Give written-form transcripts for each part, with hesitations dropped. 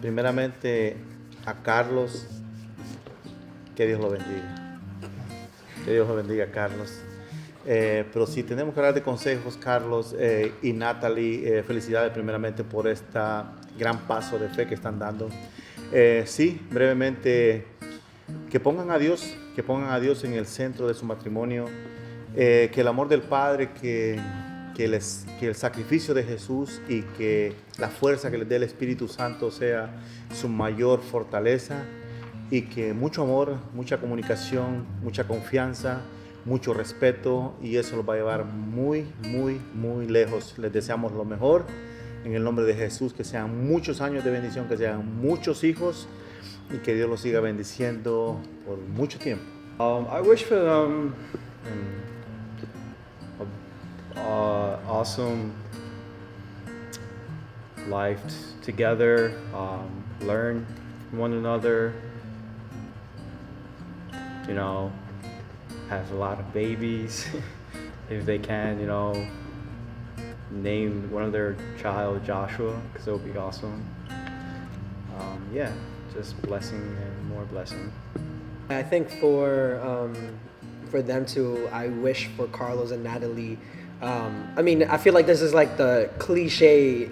Primeramente a Carlos, que Dios lo bendiga. Que Dios lo bendiga, Carlos. Pero si tenemos que hablar de consejos, Carlos y Nathalie, felicidades primeramente por este gran paso de fe que están dando. Sí, brevemente, que pongan a Dios en el centro de su matrimonio, que el amor del Padre, que el sacrificio de Jesús y que la fuerza que les dé el Espíritu Santo sea su mayor fortaleza, y que mucho amor, mucha comunicación, mucha confianza, mucho respeto, y eso los va a llevar muy, muy, muy lejos. Les deseamos lo mejor en el nombre de Jesús, que sean muchos años de bendición, que sean muchos hijos y que Dios los siga bendiciendo por mucho tiempo. I wish for them awesome life together, learn from one another, have a lot of babies if they can, name one of their child Joshua, because it would be awesome. Just blessing and more blessing. I think for them to, I wish for Carlos and Nathalie. I feel like this is like the cliche,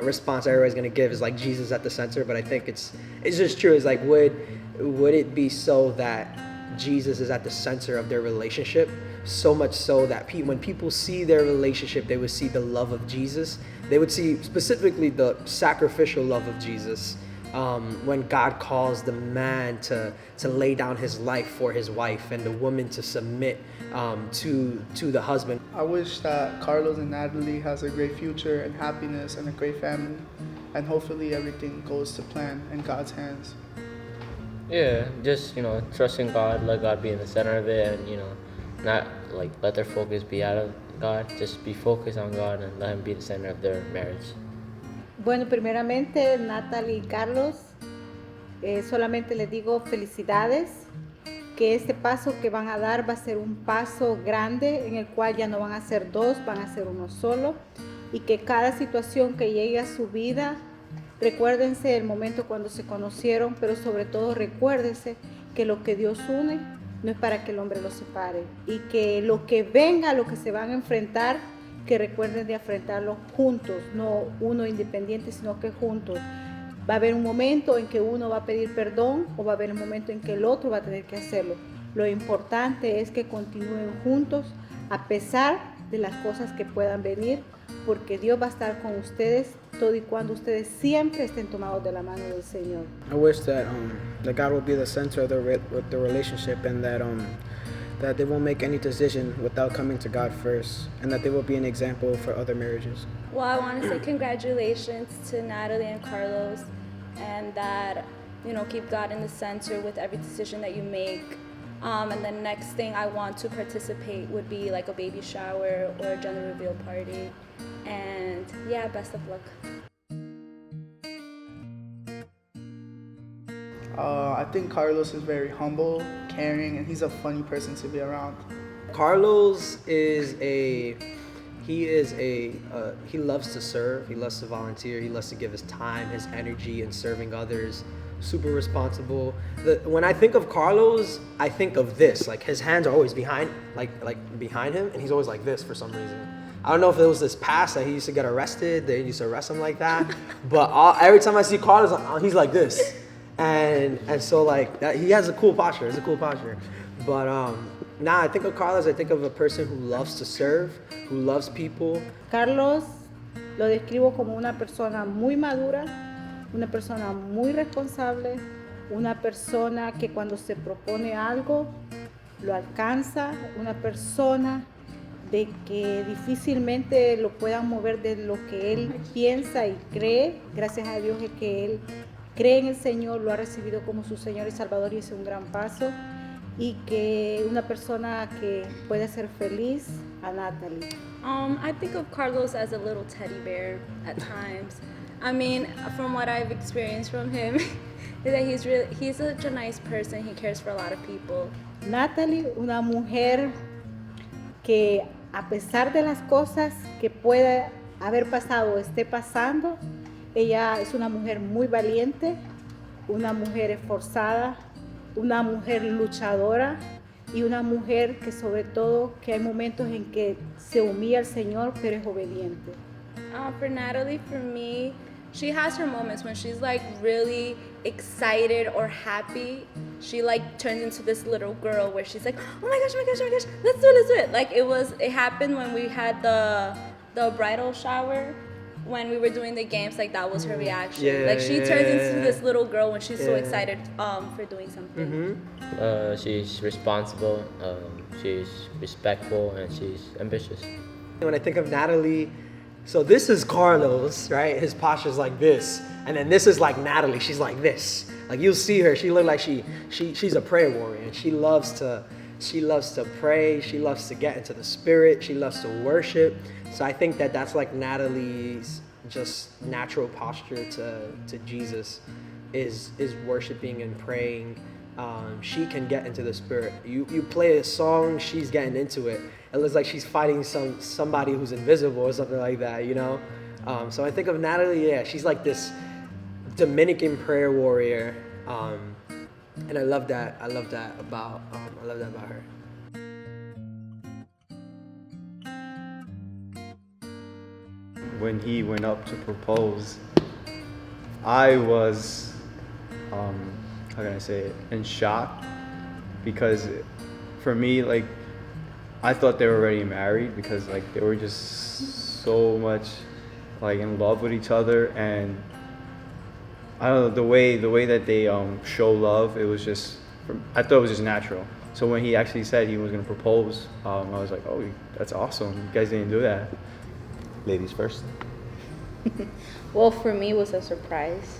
response everybody's gonna give is like Jesus at the center. But I think it's just true. It's like, would it be so that Jesus is at the center of their relationship? So much so that when people see their relationship, they would see the love of Jesus. They would see specifically the sacrificial love of Jesus. When God calls the man to lay down his life for his wife, and the woman to submit to the husband. I wish that Carlos and Nathalie has a great future and happiness and a great family, and hopefully everything goes to plan in God's hands. Yeah, just trust in God, let God be in the center of it, and not like let their focus be out of God. Just be focused on God and let Him be the center of their marriage. Bueno, primeramente, Nathalie y Carlos, solamente les digo felicidades, que este paso que van a dar va a ser un paso grande en el cual ya no van a ser dos, van a ser uno solo, y que cada situación que llegue a su vida, recuérdense el momento cuando se conocieron, pero sobre todo recuérdense que lo que Dios une no es para que el hombre lo separe, y que lo que venga, lo que se van a enfrentar, que recuerden de enfrentarlo juntos, no uno independiente, sino que juntos. Va a haber un momento en que uno va a pedir perdón, o va a haber un momento en que el otro va a tener que hacerlo. Lo importante es que continúen juntos a pesar de las cosas que puedan venir, porque Dios va a estar con ustedes todo y cuando ustedes siempre estén tomados de la mano del Señor. I wish that God will be the center of the relationship, and that they won't make any decision without coming to God first, and that they will be an example for other marriages. Well, I want to say congratulations to Nathalie and Carlos, and that, keep God in the center with every decision that you make. And the next thing I want to participate would be like a baby shower or a gender reveal party. And best of luck. I think Carlos is very humble, caring, and he's a funny person to be around. Carlos he loves to serve, he loves to volunteer, he loves to give his time, his energy in serving others, super responsible. When I think of Carlos, I think of this, like his hands are always behind him, and he's always like this for some reason. I don't know if it was this past that he used to get arrested, they used to arrest him like that, but every time I see Carlos, he's like this. And so like that, he has a cool posture. It's a cool posture. But I think of Carlos, I think of a person who loves to serve, who loves people. Carlos lo describo como una persona muy madura, una persona muy responsable, una persona que cuando se propone algo lo alcanza, una persona de que difícilmente lo puedan mover de lo que él piensa y cree. Gracias a Dios es que él cree en el Señor, lo ha recibido como su Señor y Salvador, y es un gran paso, y que una persona que puede hacer feliz a Nathalie. I think of Carlos as a little teddy bear at times. I mean, from what I've experienced from him, is that he's such a nice person. He cares for a lot of people. Nathalie, una mujer que a pesar de las cosas que pueda haber pasado o esté pasando, Ella es una mujer muy valiente, una mujer esforzada, una mujer luchadora y una mujer que sobre todo que hay momentos en que se humilla al Señor pero es obediente. For Natalie, for me, she has her moments when she's like really excited or happy. She like turns into this little girl where she's like, oh my gosh, oh my gosh, oh my gosh, let's do it. Like it happened when we had the bridal shower. When we were doing the games, like that was her reaction. Yeah, like she turns into this little girl when she's so Yeah. excited for doing something. She's responsible, she's respectful, and she's ambitious. When I think of Natalie, so this is Carlos, right? His posture's like this, and then this is like Natalie. She's like this. Like you'll see her. She look like she's a prayer warrior, and she loves to pray. She loves to get into the spirit. She loves to worship. So I think that's like Natalie's just natural posture to Jesus is worshiping and praying. She can get into the spirit. You play a song, she's getting into it. It looks like she's fighting somebody who's invisible or something like that, you know? So I think of Natalie, yeah, she's like this Dominican prayer warrior. And I love that about her. When he went up to propose, I was, how can I say it, in shock, because for me, like, I thought they were already married because like they were just so much like in love with each other, and I don't know, the way that they show love, it was just, I thought it was just natural. So when he actually said he was gonna propose, I was like, oh, that's awesome. You guys didn't do that. Ladies first. Well, for me, it was a surprise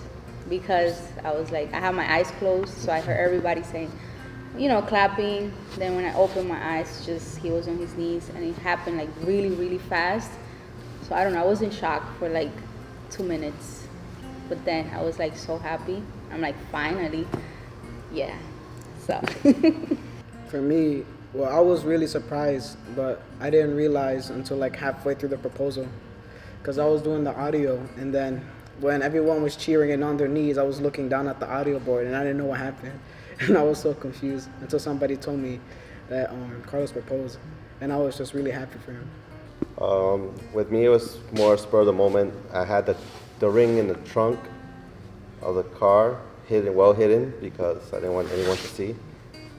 because I was like, I had my eyes closed, so I heard everybody saying, you know, clapping. Then when I opened my eyes, just he was on his knees, and it happened like really, really fast. So I don't know, I was in shock for like 2 minutes, but then I was like so happy. I'm like, finally, yeah. So. For me, well, I was really surprised, but I didn't realize until like halfway through the proposal, because I was doing the audio, and then when everyone was cheering and on their knees, I was looking down at the audio board, and I didn't know what happened, and I was so confused until somebody told me that Carlos proposed, and I was just really happy for him. With me, it was more spur of the moment. I had the ring in the trunk of the car, well hidden, because I didn't want anyone to see.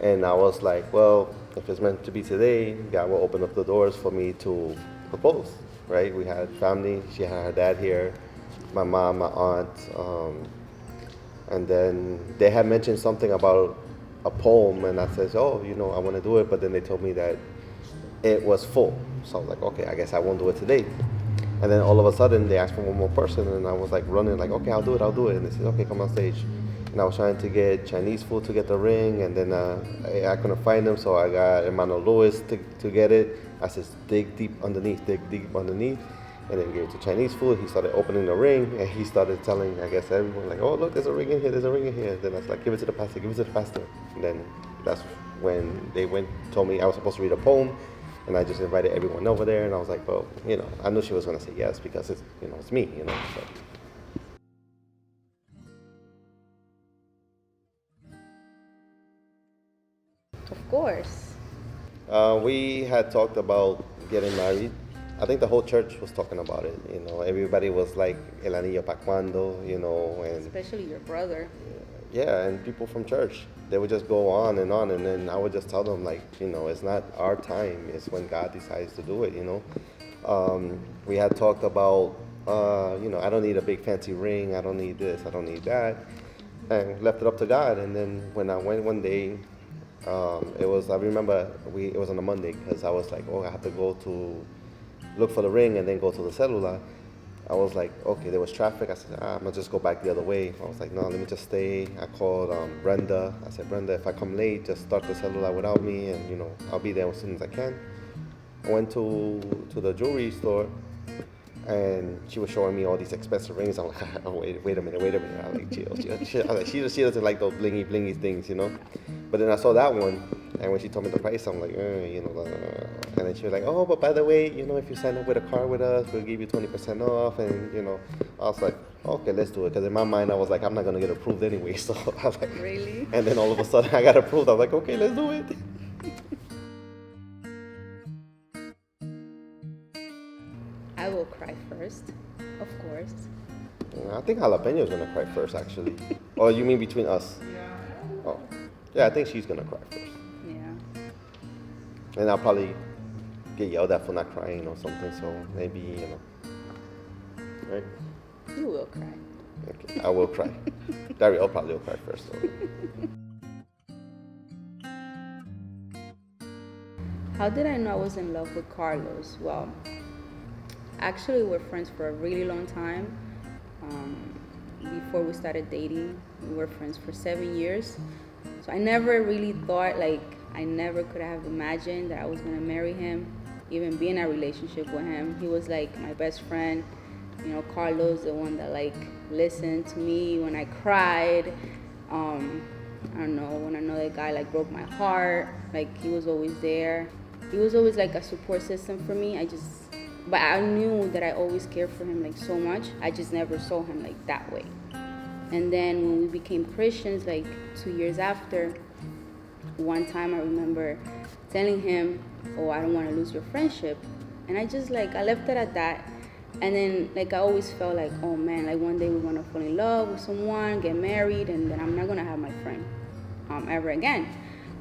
And I was like, well, if it's meant to be today, God will open up the doors for me to propose, right? We had family. She had her dad here, my mom, my aunt. And then they had mentioned something about a poem, and I said, oh, you know, I want to do it. But then they told me that it was full. So I was like, okay, I guess I won't do it today. And then all of a sudden, they asked for one more person, and I was like running, like, okay, I'll do it. And they said, okay, come on stage. And I was trying to get Chinese food to get the ring, and then I couldn't find them, so I got Hermano Luis to get it. I said, dig deep underneath, and then gave it to Chinese food. He started opening the ring, and he started telling, I guess, everyone, like, oh, look, there's a ring in here. Then I was like, give it to the pastor. And then that's when they told me I was supposed to read a poem, and I just invited everyone over there, and I was like, well, you know, I knew she was going to say yes, because it's, you know, it's me, you know. So. Of course. We had talked about getting married. I think the whole church was talking about it. You know, everybody was like, "El anillo pa' cuando," you know, and Especially your brother. yeah, and people from church, they would just go on, and then I would just tell them, like, you know, it's not our time. It's when God decides to do it. You know, we had talked about, you know, I don't need a big fancy ring. I don't need this. I don't need that, and left it up to God. And then when I went one day. I remember it was on a Monday, because I was like, oh, I have to go to look for the ring and then go to the cellular. I was like, okay, there was traffic. I said, I'm gonna just go back the other way. I was like, no, let me just stay. I called Brenda. I said, Brenda, if I come late, just start the cellular without me, and you know, I'll be there as soon as I can. I went to the jewelry store, and she was showing me all these expensive rings. I'm like, oh, wait a minute. I'm like, chill. I was like, she doesn't like those blingy things, you know. But then I saw that one, And when she told me the price, I'm like, you know, and then she was like, oh, but by the way, you know, if you sign up with a car with us, we'll give you 20% off. And, you know, I was like, okay, let's do it. Because in my mind, I was like, I'm not going to get approved anyway. So I was like, Really? and then all of a sudden I got approved. I was like, okay, let's do it. I will cry first, of course. I think Jalapeno's going to cry first, actually. Or you mean between us? Yeah. Oh. Yeah, I think she's going to cry first. Yeah. And I'll probably get yelled at for not crying or something. So maybe, you know. Right? You will cry. Okay, I will cry. Daryl probably will cry first. So. How did I know I was in love with Carlos? Well, actually, we're friends for a really long time. Before we started dating, we were friends for 7 years. So I never really thought, like, I never could have imagined that I was gonna marry him, even be in a relationship with him. He was like my best friend. You know, Carlos, the one that like listened to me when I cried. I don't know, when another guy like broke my heart, like he was always there. He was always like a support system for me. But I knew that I always cared for him like so much. I just never saw him like that way. And then when we became Christians, like 2 years after, one time I remember telling him, oh, I don't want to lose your friendship. And I just like, I left it at that. And then like I always felt like, oh man, like one day we're going to fall in love with someone, get married, and then I'm not going to have my friend ever again.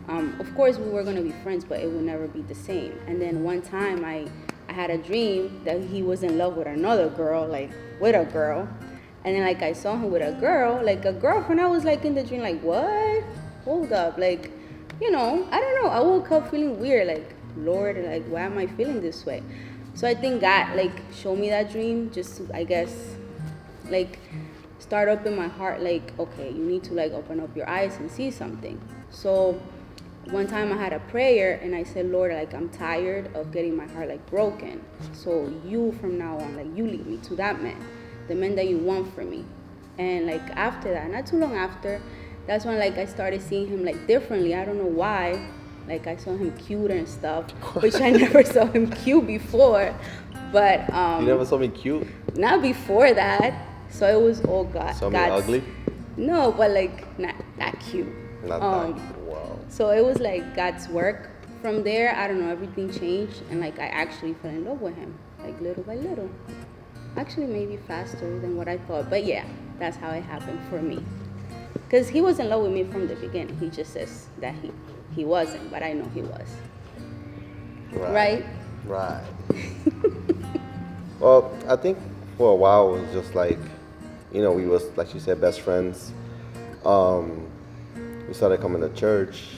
Of course we were going to be friends, but it would never be the same. And then one time I had a dream that he was in love with another girl, like with a girl. And then like I saw him with a girl, like a girlfriend. I was like in the dream, like what? Hold up, like, you know, I don't know. I woke up feeling weird, like, Lord, like why am I feeling this way? So I think God like showed me that dream just to, I guess, like start up in my heart, like, okay, you need to like open up your eyes and see something. So one time I had a prayer and I said, Lord, like I'm tired of getting my heart like broken. So you from now on, like you lead me to that man, the man that you want for me. And like after that, not too long after, that's when like I started seeing him like differently. I don't know why. Like I saw him cute and stuff, which I never saw him cute before. But you never saw me cute? Not before that. So it was all God. Saw me ugly? No, but like not that cute. Not that cute. Wow. So it was like God's work. From there, I don't know, everything changed, and like I actually fell in love with him, like little by little. Actually, maybe faster than what I thought, but yeah, that's how it happened for me. Because he was in love with me from the beginning. He just says that he wasn't, but I know he was. Right? Right. Well, I think for a while it was just like, you know, we was, like you said, best friends. We started coming to church.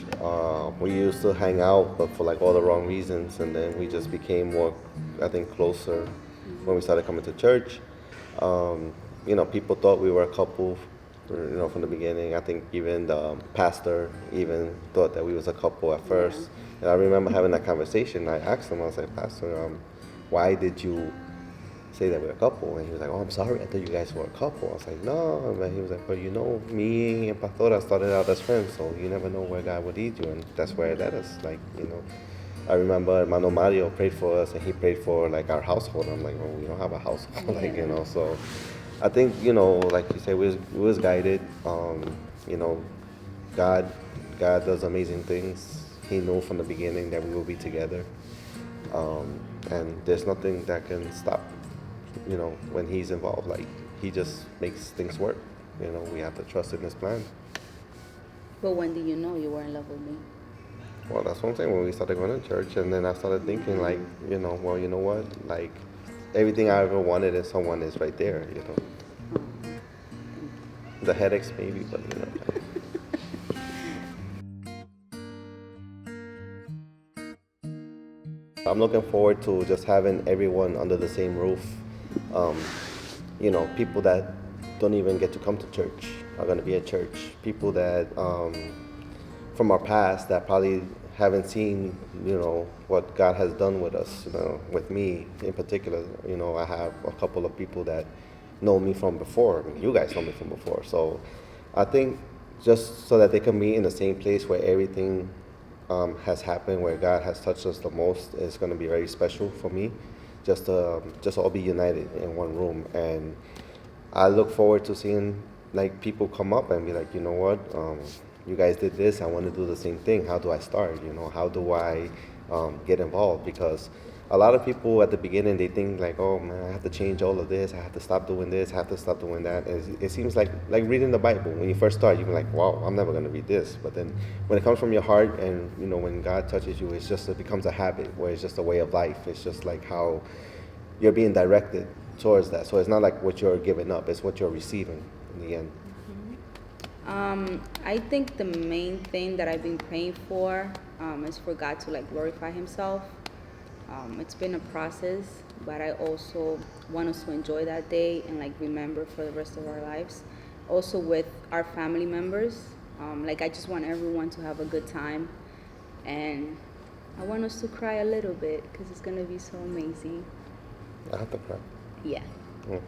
We used to hang out, but for like all the wrong reasons. And then we just became more, I think, closer when we started coming to church. You know, people thought we were a couple, you know, from the beginning. I think even the pastor even thought that we was a couple at first. And I remember having that conversation. I asked him, I was like, Pastor, why did you say that we're a couple? And he was like, oh, I'm sorry, I thought you guys were a couple. I was like, no. And he was like, well, you know, me and Pastora started out as friends, so you never know where God would lead you, and that's where it led us. Like, you know, I remember Hermano Mario prayed for us, and he prayed for, like, our household. I'm like, well, we don't have a household, like, you know, so I think, you know, like you said, we was guided. You know, God does amazing things. He knew from the beginning that we will be together. And there's nothing that can stop, you know, when he's involved. Like, he just makes things work. You know, we have to trust in his plan. But when did you know you were in love with me? Well, that's what I'm saying, when we started going to church, and then I started thinking, like, you know, well, you know what? Like, everything I ever wanted in someone is right there, you know. The headaches maybe, but, you know. I'm looking forward to just having everyone under the same roof. You know, people that don't even get to come to church are going to be at church. People that, from our past, that probably haven't seen, you know, what God has done with us, you know, with me in particular. You know, I have a couple of people that know me from before. I mean, you guys know me from before. So I think just so that they can be in the same place where everything has happened, where God has touched us the most, is going to be very special for me. Just all be united in one room, and I look forward to seeing like people come up and be like, you know what, you guys did this. I want to do the same thing. How do I start? You know, how do I get involved? Because a lot of people at the beginning, they think like, oh man, I have to change all of this. I have to stop doing this. I have to stop doing that. And it seems like reading the Bible. When you first start, you're like, wow, I'm never going to read this. But then when it comes from your heart, and you know, when God touches you, it becomes a habit, where it's just a way of life. It's just like how you're being directed towards that. So it's not like what you're giving up. It's what you're receiving in the end. I think the main thing that I've been praying for is for God to like glorify Himself. It's been a process, but I also want us to enjoy that day and like remember for the rest of our lives. Also with our family members, like I just want everyone to have a good time, and I want us to cry a little bit because it's gonna be so amazing. I have to cry. Yeah. Yeah.